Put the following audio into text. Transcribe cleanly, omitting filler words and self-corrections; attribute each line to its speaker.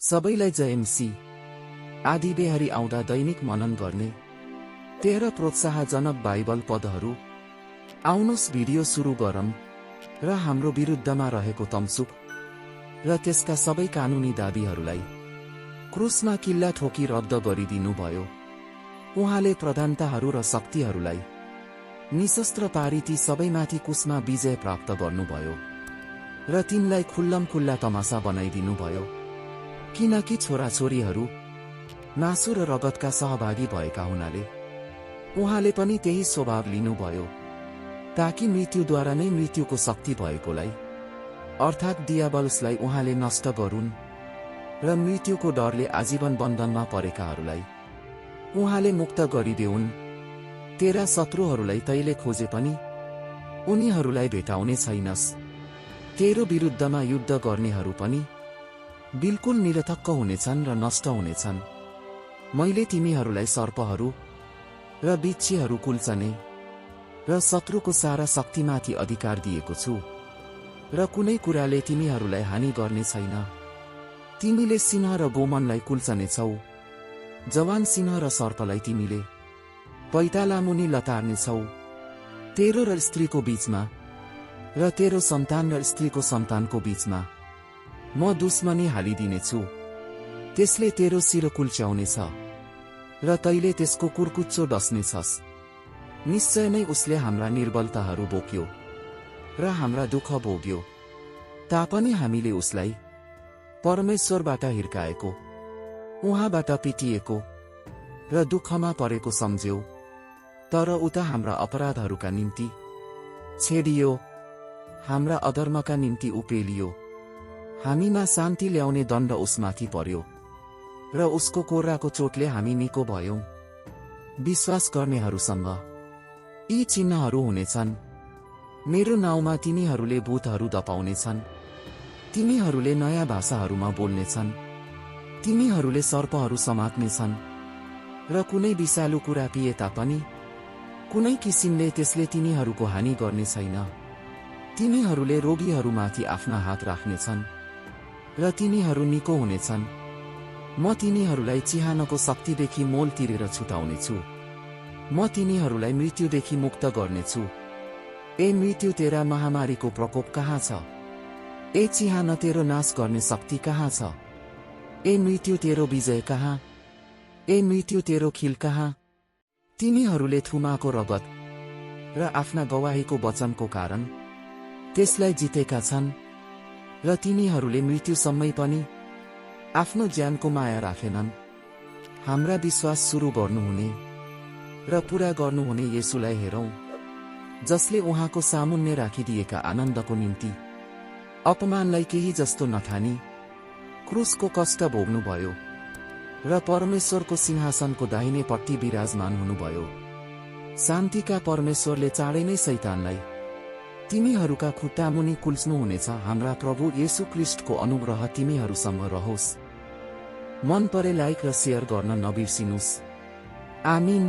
Speaker 1: सबैलाई जयमसी आदि बेहारी आउँदा दैनिक मनन गर्ने 13 प्रोत्साहजनक बाइबल पदहरू। आउनुहोस् भिडियो सुरु गरौँ र हाम्रो विरुद्धमा रहेको तमसुक र त्यसका सबै कानुनी दाबीहरूलाई क्रुसमा किल्ला ठोकी रद्द गरिदिनुभयो। उहाँले प्रधानताहरू र शक्तिहरूलाई निशस्त्र पारी ती सबैमाथि क्रुसमा विजय प्राप्त गर्नुभयो र तिनलाई खुल्लमखुल्ला तमासा बनाइदिनुभयो। किनकि छोराछोरीहरू मासु र रगतका सहभागी भएका हुनाले उहाँले पनि त्यही स्वभाव लिनुभयो, ताकि मृत्युद्वारा नै मृत्युको शक्ति भएकोलाई अर्थात् दियाबलसलाई उहाँले नष्ट गरून् र मृत्युको डरले आजीवन बन्धनमा परेकाहरूलाई उहाँले मुक्त गरिदेऊन्। तेरा शत्रुहरूलाई तैले खोजे पनि उनीहरूलाई भेटाउने छैनस्। तेरो विरुद्धमा युद्ध गर्नेहरू पनि बिल्कुल निरर्थक हुनेछन् र नष्ट हुनेछन्। मैले तिमीहरूलाई सर्पहरू र बिच्छीहरू कुल्चने र शत्रुको सारा शक्तिमाथि अधिकार दिएको छु र कुनै कुराले तिमीहरूलाई हानि गर्ने छैन। तिमीले सिंह र गोमनलाई कुल्चनेछौ, जवान सिंह र सर्पलाई तिमीले पैतालामुनि लतार्नेछौ। तेरो र स्त्रीको बीचमा र तेरो सन्तान र स्त्रीको सन्तानको बीचमा म दुश्मनी हालिदिनेछु। त्यसले तेरो शिर कुल्च्याउनेछ र तैले त्यसको कुर्कुच्चो डस्नेछस्। निश्चय नै उसले हाम्रा निर्बलताहरू बोक्यो र हाम्रा दुःख भोग्यो, तापनि हामीले उसलाई परमेश्वरबाट हिर्काएको, उहाँबाट पिटिएको र दुःखमा परेको सम्झ्यौ। तर उता हाम्रा अपराधहरूका निम्ति छेडियो, हाम्रा अधर्मका निम्ति उपेलियो। हामीमा शान्ति ल्याउने दण्ड उसमाथि पर्यो र उसको कोर्राको चोटले हामी निको भयौं। विश्वास गर्नेहरूसँग यी चिन्हहरू हुनेछन्। मेरो नाउँमा तिनीहरूले भूतहरू दपाउनेछन्, तिनीहरूले नयाँ भाषाहरूमा बोल्नेछन्, तिनीहरूले सर्पहरू समात्नेछन् र कुनै विषालु कुरा पिए तापनि कुनै किसिमले त्यसले तिनीहरूको हानि गर्ने छैन। तिनीहरूले रोगीहरूमाथि आफ्ना हात राख्नेछन् र तिनीहरू निको हुनेछन्। म तिनीहरूलाई चिहानको शक्तिदेखि मोल तिरेर छुटाउनेछु। म तिनीहरूलाई मृत्युदेखि मुक्त गर्नेछु। ए मृत्यु, तेरा महामारीको प्रकोप कहाँ छ? ए चिहान, तेरो नाश गर्ने शक्ति कहाँ छ? ए मृत्यु, तेरो विजय कहाँ? ए मृत्यु, तेरो खिल कहाँ? तिनीहरूले थुमाको रगत र आफ्ना गवाहीको वचनको कारण त्यसलाई जितेका छन् र तिनीहरूले मृत्युसम्मै पनि आफ्नो ज्यानको माया राखेनन्। हाम्रा विश्वास सुरु गर्नुहुने र पूरा गर्नुहुने येशूलाई हेरौं, जसले उहाँको सामुन्ने राखिदिएका आनन्दको निम्ति अपमानलाई केही जस्तो नठानी क्रुसको कष्ट भोग्नुभयो र परमेश्वरको सिंहासनको दाहिनेपट्टि विराजमान हुनुभयो। शान्तिका परमेश्वरले चाँडै नै शैतानलाई तिमीहरूका खुट्टामुनि कुल्च्नुहुनेछ। हाम्रा प्रभु येशू ख्रीष्टको अनुग्रह तिमीहरूसँग रहोस्। मन परे लाइक र शेयर गर्न नबिर्सिनुस्। आमीन।